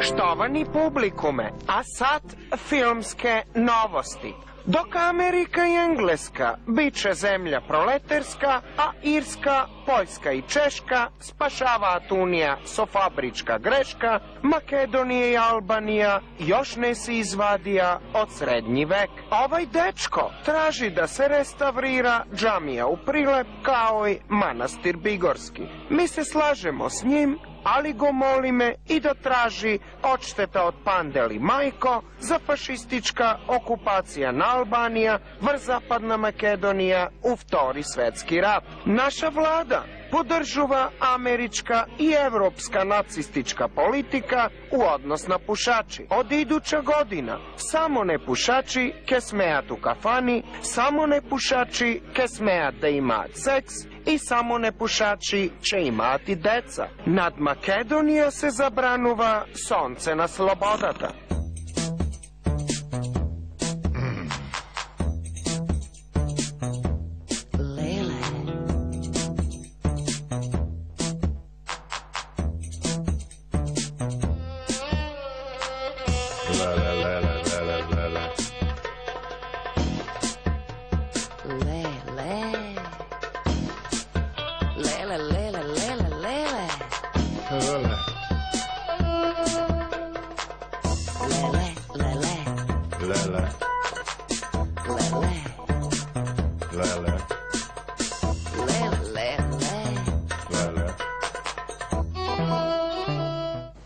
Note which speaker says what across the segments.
Speaker 1: Štovani publikume, a sad filmske novosti. Dok Amerika i Engleska bit će zemlja proleterska, a Irska, Poljska i Češka spašava Tunija sofabrička greška, Makedonija i Albanija još ne si izvadija od srednji vek. Ovaj dečko traži da se restavrira džamija u Prilep kao i manastir Bigorski. Mi se slažemo s njim, ali go molime i da traži odšteta od Pandeli Majko za fašistička okupacija na Albanija, vrzapadna Makedonija u Vtori svetski rat. Naša vlada podržava američka i evropska nacistička politika u odnos na pušači. Od iduća godina samo nepušači ke smejat u kafani, samo nepušači ke smejat da imat seks i samo nepušači će imati deca. Nad Makedonija se zabranuva sonce na slobodata.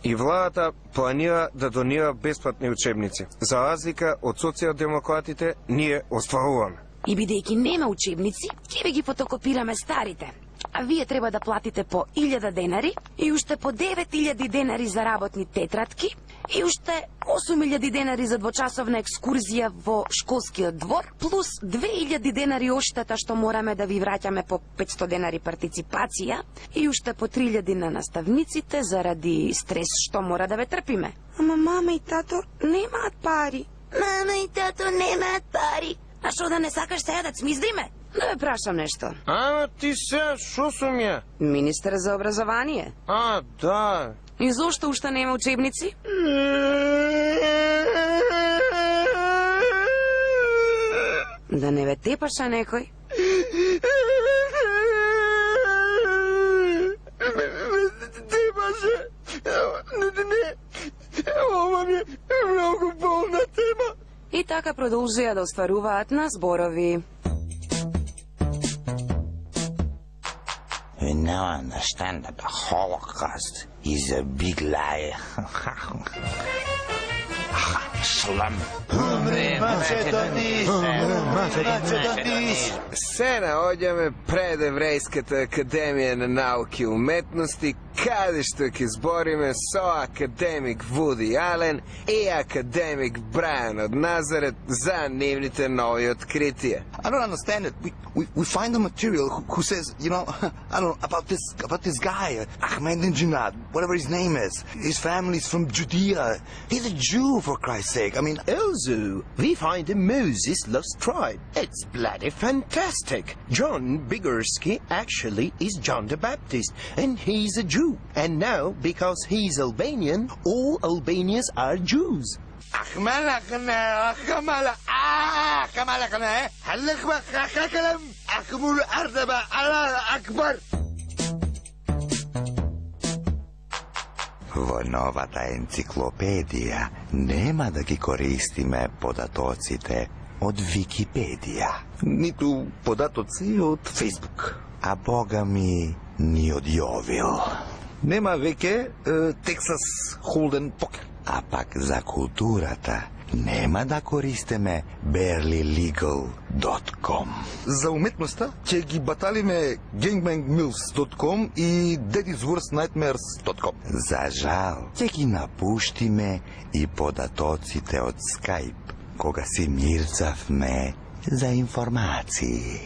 Speaker 2: И владата планира да донира бесплатни учебници. За разлика од социјалдемократите, ние остваруваме.
Speaker 3: И бидејќи нема учебници, ќе ви ги фотокопираме старите. А вие треба да платите по 1000 денари и уште по 9000 денари за работни тетрадки и уште 8000 денари за двочасовна екскурзија во школскиот двор, плюс 2000 денари оштета што мораме да ви враќаме по 500 денари партиципација и уште по 3000 на наставниците заради стрес што мора да ве трпиме. Ама мама и тато немаат пари. Мама и тато немаат пари. А шо да не сакаш сега да цмиздриме? Да ве прашам нешто.
Speaker 2: Ама ти сега шо сум ја?
Speaker 3: Министер за образование.
Speaker 2: А, да.
Speaker 3: И зошто уште нема учебници? Да не ве тепаша некој?
Speaker 2: Тепаше. Не. Ова ми е многу болна тема.
Speaker 3: И така продолжија да остваруваат на зборови.
Speaker 4: You now understand that the Holocaust is a big lie. Slum.
Speaker 2: Се наоѓаме пред Еврејската академија на науки и уметности, каде што ќе збориме со академик Вуди Ален и академик Брајан од Назарет за нивните нови откритија.
Speaker 5: I don't understand it. We find the material who says, you know, I don't know, about this guy, Ahmadinejad, whatever his name is. His family's from Judea. He's a Jew, for Christ's sake. I mean...
Speaker 6: Also, we find a Moses lost tribe. It's bloody fantastic. John Bigorski actually is John the Baptist, and he's a Jew. And now, because he's Albanian, all Albanians are Jews.
Speaker 4: Во новата енциклопедија нема да ги користиме податоците од Википедија.
Speaker 5: Ниту податоци од Фейсбук.
Speaker 4: А бога ми ни од Јовил.
Speaker 5: Нема веќе Texas Hold'em Poker.
Speaker 4: А пак за културата нема да користиме barelylegal.com.
Speaker 5: За уметноста ќе ги баталиме gangbangmills.com и daddy'sworstnightmares.com.
Speaker 4: За жал, ќе ги напуштиме и податоците од Skype, кога си мирцавме за информации.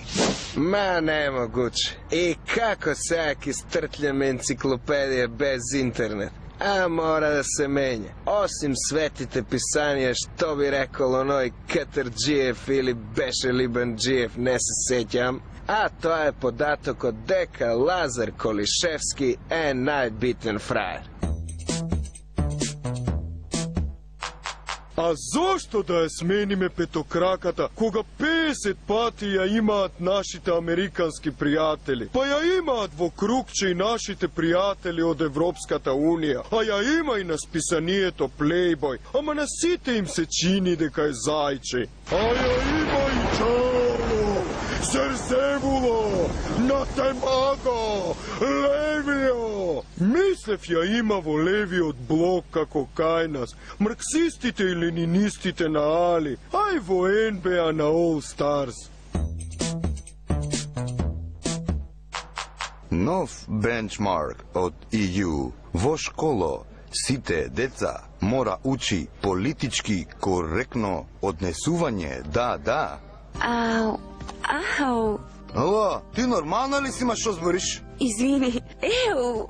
Speaker 2: Ма немогуче. И како сега ќе стртљаме енциклопедија без интернет? А мора да се менја. Осим светите писанија, што би рекол оној Катарџиев или беше Либанџиев, не се сеќам. А тоа е податокот дека Лазар Колишевски е најбитен фраер.
Speaker 7: А зошто да ја смениме петокраката, кога 50 пати ја имаат нашите американски пријатели? Па ја имаат во крукче и нашите пријатели од Европската Унија, а ја има и на списанието Playboy, ама на сите им се чини дека е зајче. А ја има и Чало, Зерзевуло, Натемаго, Левио. Мислев ја има во левиот блок како кај нас, марксистите и ленинистите на Али, а и во НБА на All Stars.
Speaker 5: Нов бенчмарк од EU. Во школо сите деца мора учи политички коректно однесување, да.
Speaker 3: Ау, ау,
Speaker 5: Ало, ти нормално ли си ма што збориш?
Speaker 3: извини, еу.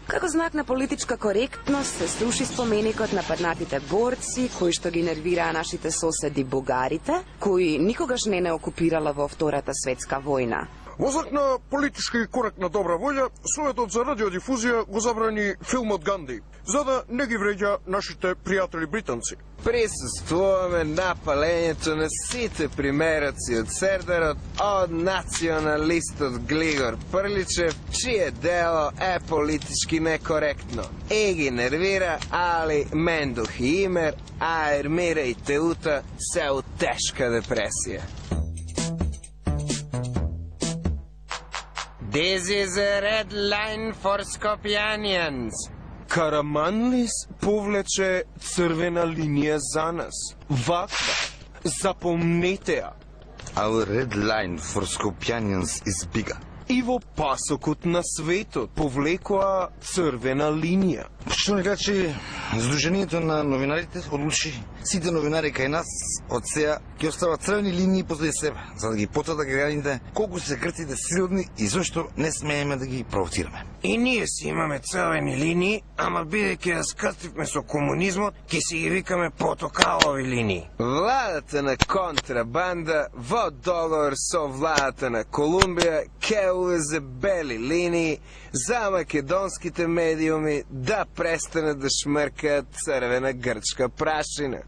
Speaker 3: Како знак на политичка коректност се сруши споменикот на паднатите борци, кои што ги нервираа нашите соседи бугарите, кои никогаш не окупирала во Втората светска војна.
Speaker 8: Во знак на политички коректна добра волја, Советот за радиодифузија го забрани филмот Ганди, за да не ги вреѓа нашите пријатели британци.
Speaker 2: Присуствуваме на палењето на сите примероци од Сердарот, од националистот Глигор Прличев, чие дело е политички некоректно. И ги нервира Али, Мендух и Имер, а Ермира и Теута се у тешка депресија. This is a red line for Skopjanians.
Speaker 7: Караманлис повлече црвена линија за нас. Ваква. Запомнете ја.
Speaker 5: Our red line for Skopjanians is bigger.
Speaker 7: И во пасокот на светот повлекоа црвена линија.
Speaker 5: Што ни рече, Сдруженијето на новинарите одлучи сите новинари кај нас од сеја ќе остават црвени линии позади себе, за да ги потврдат граѓаните колку се крците сиродни и зашто не смееме да ги провоцираме.
Speaker 1: И ние си имаме црвени линии, ама бидејќи ја скрстивме со комунизмот, ќе си ги викаме потокалови линии.
Speaker 2: Владата на контрабанда во договор со владата на Колумбија ќе увезе бели линии за македонските медиуми да престанат да шмркаат црвена грчка прашина.